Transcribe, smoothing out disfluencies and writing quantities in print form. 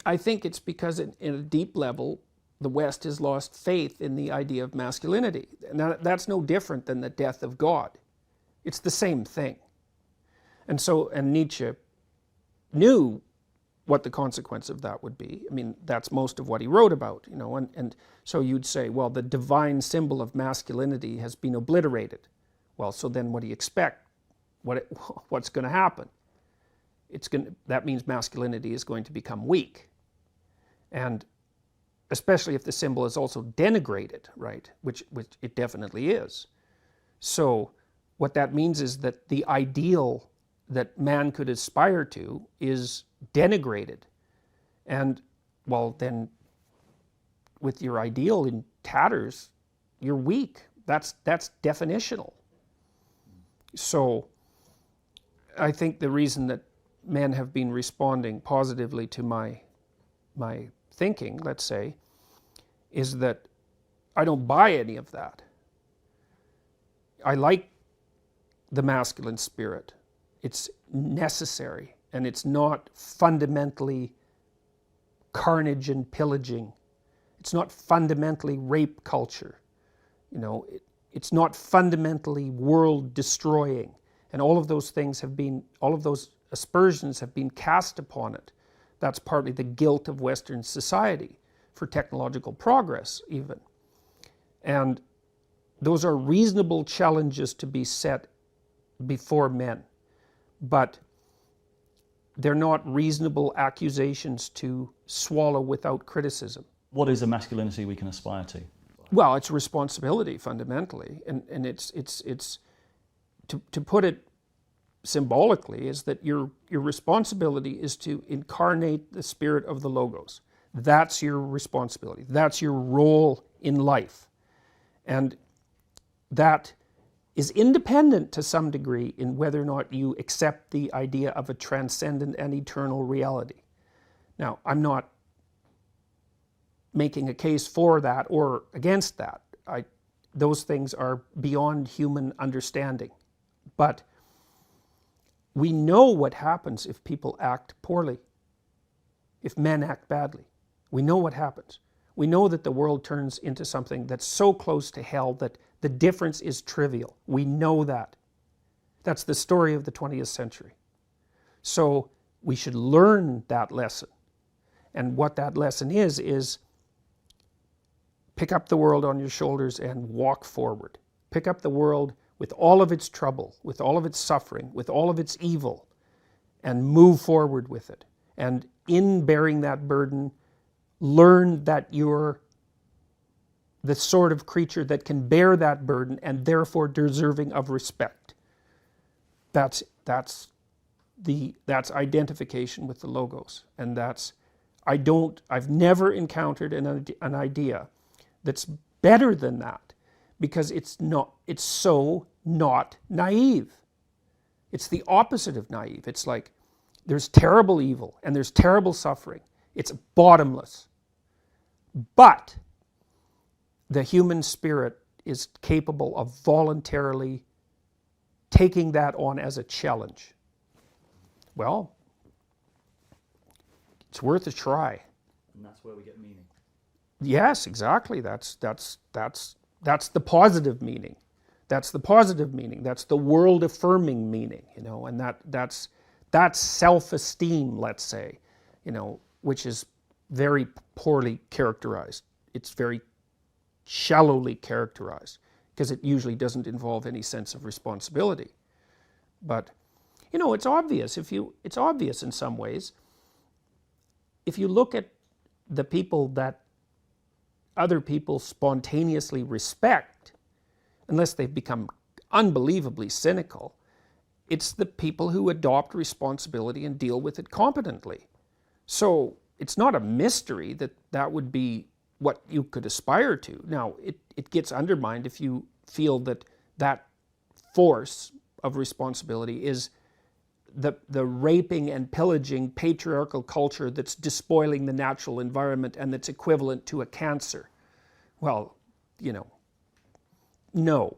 I think it's because in a deep level, the West has lost faith in the idea of masculinity. Now, that's no different than the death of God. It's the same thing. And Nietzsche knew what the consequence of that would be. I mean, that's most of what he wrote about, you know, and so you'd say, well, the divine symbol of masculinity has been obliterated. Well, so then what do you expect? What's going to happen? That means masculinity is going to become weak. And especially if the symbol is also denigrated, right? Which it definitely is. So what that means is that the ideal that man could aspire to is denigrated. And, well, then with your ideal in tatters, you're weak. That's definitional. So I think the reason that men have been responding positively to my thinking, let's say, is that I don't buy any of that. I like the masculine spirit. It's necessary, and it's not fundamentally carnage and pillaging. It's not fundamentally rape culture. You know, it's not fundamentally world destroying. And all of those things all of those aspersions have been cast upon it. That's partly the guilt of Western society for technological progress, even. And those are reasonable challenges to be set before men. But they're not reasonable accusations to swallow without criticism. What is a masculinity we can aspire to? Well, it's responsibility fundamentally, and it's to put it symbolically is that your responsibility is to incarnate the spirit of the Logos. That's your responsibility. That's your role in life, and that is independent to some degree in whether or not you accept the idea of a transcendent and eternal reality. Now, I'm not making a case for that or against that. Those things are beyond human understanding. But we know what happens if people act poorly, if men act badly. We know what happens. We know that the world turns into something that's so close to hell that the difference is trivial. We know that. That's the story of the 20th century. So we should learn that lesson. And what that lesson is pick up the world on your shoulders and walk forward. Pick up the world with all of its trouble, with all of its suffering, with all of its evil, and move forward with it. And in bearing that burden, learn that you're the sort of creature that can bear that burden and therefore deserving of respect. That's identification with the Logos. And I've never encountered an idea that's better than that, because it's so not naive. It's the opposite of naive. It's like there's terrible evil and there's terrible suffering. It's bottomless. But the human spirit is capable of voluntarily taking that on as a challenge. Well, it's worth a try. And that's where we get meaning. Yes, exactly. That's the positive meaning. That's the positive meaning. That's the world-affirming meaning, you know, and that's self-esteem, let's say, you know, which is very poorly characterized. It's very shallowly characterized because it usually doesn't involve any sense of responsibility. But, you know, it's obvious. It's obvious in some ways. If you look at the people that other people spontaneously respect, unless they've become unbelievably cynical, it's the people who adopt responsibility and deal with it competently. So it's not a mystery that that would be what you could aspire to. Now, it gets undermined if you feel that that force of responsibility is the raping and pillaging patriarchal culture that's despoiling the natural environment and that's equivalent to a cancer. Well, you know, no.